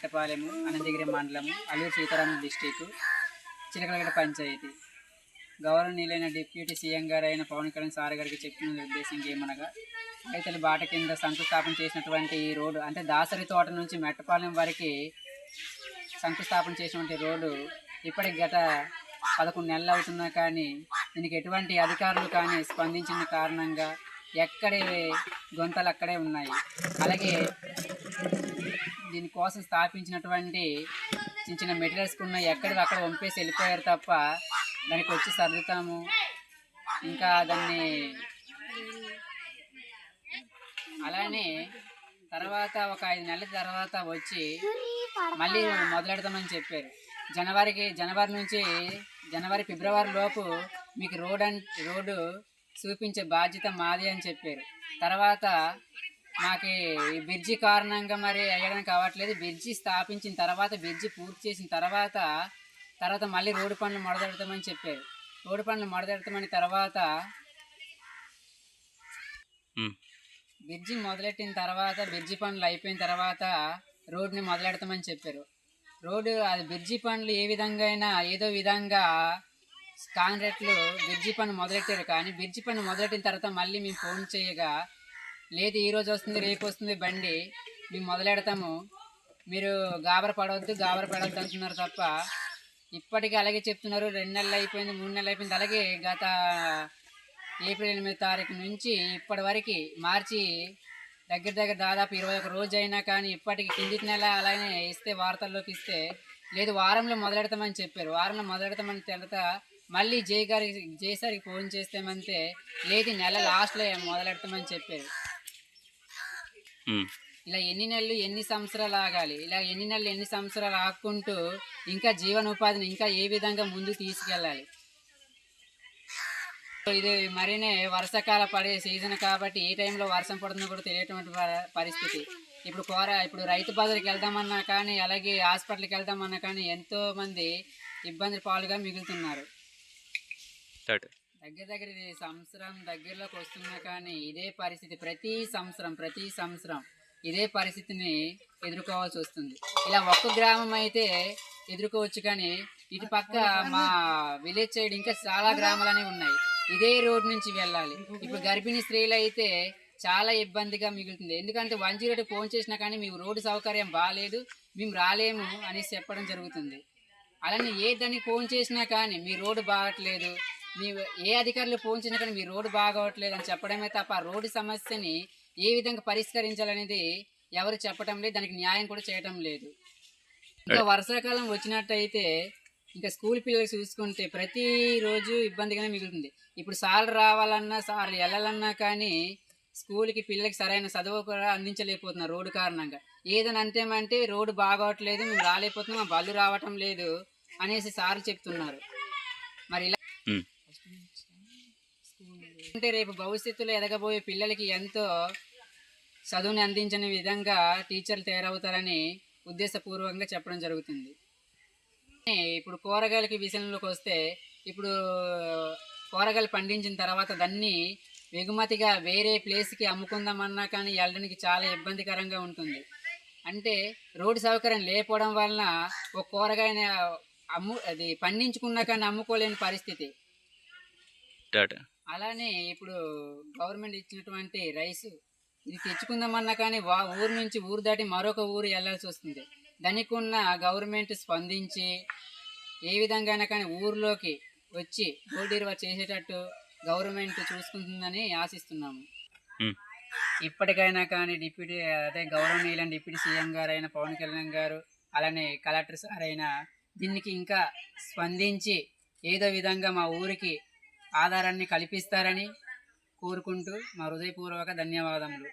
మెట్టపాలెము, అనంతగిరి మండలము, అల్లూరు సీతారామం డిస్టిక్, చిలకలగడ్డ పంచాయతీ. గౌరవనీయులైన deputy CM గారు అయిన పవన్ కళ్యాణ్ సార్ గారికి చెప్పిన ఉద్దేశం ఏమనగా, రైతుల బాట కింద శంకుస్థాపన చేసినటువంటి ఈ రోడ్డు అంటే దాసరి తోట నుంచి మెట్టపాలెం వరకు శంకుస్థాపన చేసినటువంటి రోడ్డు ఇప్పటికి గత 11 నెలలు అవుతున్నా కానీ దీనికి ఎటువంటి అధికారులు కానీ స్పందించిన కారణంగా ఎక్కడే గొంతలు అక్కడే ఉన్నాయి. అలాగే దీనికోసం స్థాపించినటువంటి చిన్న చిన్న మెటీరియల్స్ ఉన్న ఎక్కడికి అక్కడ వంపేసి వెళ్ళిపోయారు తప్ప దానికి వచ్చి సర్దుతాము ఇంకా దాన్ని అలానే తర్వాత ఒక 5 నెలల తర్వాత వచ్చి మళ్ళీ మొదలెడతామని చెప్పారు. జనవరి నుంచి ఫిబ్రవరి లోపు మీకు రోడ్డు చూపించే బాధ్యత మాది అని చెప్పారు. తర్వాత మాకు ఈ బ్రిడ్జి కారణంగా మరి అయ్యడానికి అవ్వట్లేదు. బ్రిడ్జి స్థాపించిన తర్వాత బ్రిడ్జి పూర్తి చేసిన తర్వాత మళ్ళీ రోడ్డు పనులు మొదలెడతామని చెప్పారు. రోడ్డు పనులు మొదలెడతామని తర్వాత బ్రిడ్జి మొదలెట్టిన తర్వాత బ్రిడ్జి పనులు అయిపోయిన తర్వాత రోడ్డుని మొదలెడతామని చెప్పారు. అది బ్రిడ్జి పనులు ఏ విధంగా అయినా ఏదో విధంగా కాంట్రాక్టులు బ్రిడ్జి పని మొదలెట్టారు. కానీ బ్రిడ్జి పని మొదలెట్టిన తర్వాత మళ్ళీ మేము ఫోన్ చేయగా, లేదు ఈరోజు వస్తుంది రేపు వస్తుంది బండి, మేము మొదలెడతాము, మీరు గాబర పడవద్దు అంటున్నారు తప్ప ఇప్పటికీ అలాగే చెప్తున్నారు. 2 నెలలు అయిపోయింది, 3 నెలలు అయిపోయింది. అలాగే గత ఏప్రిల్ 8వ తారీఖు నుంచి ఇప్పటి వరకు మార్చి దగ్గర దాదాపు 21 రోజు అయినా కానీ ఇప్పటికి కిందికి నెల అలానే ఇస్తే వార్తల్లోకి ఇస్తే లేదు వారంలో మొదలెడతామని చెప్పారు. వారంలో మొదలెడతామని తర్వాత మళ్ళీ జే సార్కి ఫోన్ చేస్తామంటే లేదు నెల లాస్ట్లో మొదలెడతామని చెప్పారు. ఇలా ఎన్ని నెలలు ఎన్ని సంవత్సరాలు ఆగాలి? ఇలా ఎన్ని నెలలు ఎన్ని సంవత్సరాలు ఆగుకుంటూ ఇంకా జీవనోపాధిని ఇంకా ఏ విధంగా ముందుకు తీసుకెళ్ళాలి? ఇది మరీనే వర్షాకాల పడే సీజన్ కాబట్టి ఏ టైంలో వర్షం పడుతుందో కూడా తెలియటువంటి పరిస్థితి. ఇప్పుడు రైతు బజార్కి వెళ్దామన్నా కానీ అలాగే హాస్పిటల్కి వెళ్దామన్నా కానీ ఎంతో మంది ఇబ్బంది పాలుగా మిగులుతున్నారు. దగ్గర ఇది సంవత్సరం దగ్గరలోకి వస్తున్నా కానీ ఇదే పరిస్థితి ప్రతి సంవత్సరం ఇదే పరిస్థితిని ఎదుర్కోవాల్సి వస్తుంది. ఇలా ఒక్క గ్రామం అయితే ఎదుర్కోవచ్చు కానీ ఇటు పక్క మా విలేజ్ సైడ్ ఇంకా చాలా గ్రామాలనే ఉన్నాయి. ఇదే రోడ్ నుంచి వెళ్ళాలి. ఇప్పుడు గర్భిణీ స్త్రీలు అయితే చాలా ఇబ్బందిగా మిగులుతుంది. ఎందుకంటే 108 ఫోన్ చేసినా కానీ మీకు రోడ్డు సౌకర్యం బాగాలేదు, మేము రాలేము అనేసి చెప్పడం జరుగుతుంది. అలానే ఏ దానికి ఫోన్ చేసినా కానీ మీ రోడ్డు బాగట్లేదు, ఏ అధికారులు ఫోన్ చేసినా కానీ మీ రోడ్డు బాగోవట్లేదు అని చెప్పడమే తప్ప ఆ రోడ్డు సమస్యని ఏ విధంగా పరిష్కరించాలనేది ఎవరు చెప్పడం లేదు, దానికి న్యాయం కూడా చేయటం లేదు. ఇంకా వర్షాకాలం వచ్చినట్టయితే ఇంకా స్కూల్ పిల్లలు చూసుకుంటే ప్రతిరోజు ఇబ్బందిగానే మిగులుతుంది. ఇప్పుడు సార్లు రావాలన్నా సార్లు వెళ్ళాలన్నా కానీ స్కూల్కి పిల్లలకి సరైన చదువు కూడా అందించలేకపోతున్నారు రోడ్డు కారణంగా. ఏదని అంటేమంటే రోడ్డు బాగోవట్లేదు, మేము రాలేకపోతున్నాం, మా బళ్ళు రావటం లేదు అనేసి సార్లు చెప్తున్నారు. మరి ఇలా అంటే రేపు భవిష్యత్తులో ఎదగబోయే పిల్లలకి ఎంతో చదువుని అందించని విధంగా టీచర్లు తయారవుతారని ఉద్దేశపూర్వకంగా చెప్పడం జరుగుతుంది. ఇప్పుడు కూరగాయలకి విషయంలోకి వస్తే ఇప్పుడు కూరగాయలు పండించిన తర్వాత దాన్ని ఎగుమతిగా వేరే ప్లేస్కి అమ్ముకుందామన్నా కానీ వెళ్ళడానికి చాలా ఇబ్బందికరంగా ఉంటుంది. అంటే రోడ్డు సౌకర్యం లేకపోవడం వలన ఒక కూరగాయని అది పండించుకున్నా కానీ అమ్ముకోలేని పరిస్థితి. అలానే ఇప్పుడు గవర్నమెంట్ ఇచ్చినటువంటి రైస్ ఇది తెచ్చుకుందామన్నా కానీ ఊరు నుంచి ఊరు దాటి మరొక ఊరు వెళ్ళాల్సి వస్తుంది. దానికి ఉన్న గవర్నమెంట్ స్పందించి ఏ విధంగా కానీ ఊర్లోకి వచ్చి రోడ్ డెలివరీ చేసేటట్టు గవర్నమెంట్ చూసుకుంటుందని ఆశిస్తున్నాము. ఇప్పటికైనా కానీ గౌరవనీయులైన డిప్యూటీ సీఎం గారు అయిన పవన్ కళ్యాణ్ గారు అలానే కలెక్టర్ సార్ అయినా దీనికి ఇంకా స్పందించి ఏదో విధంగా మా ఊరికి ఆధారాన్ని కల్పిస్తారని కోరుకుంటూ మా హృదయపూర్వక ధన్యవాదములు.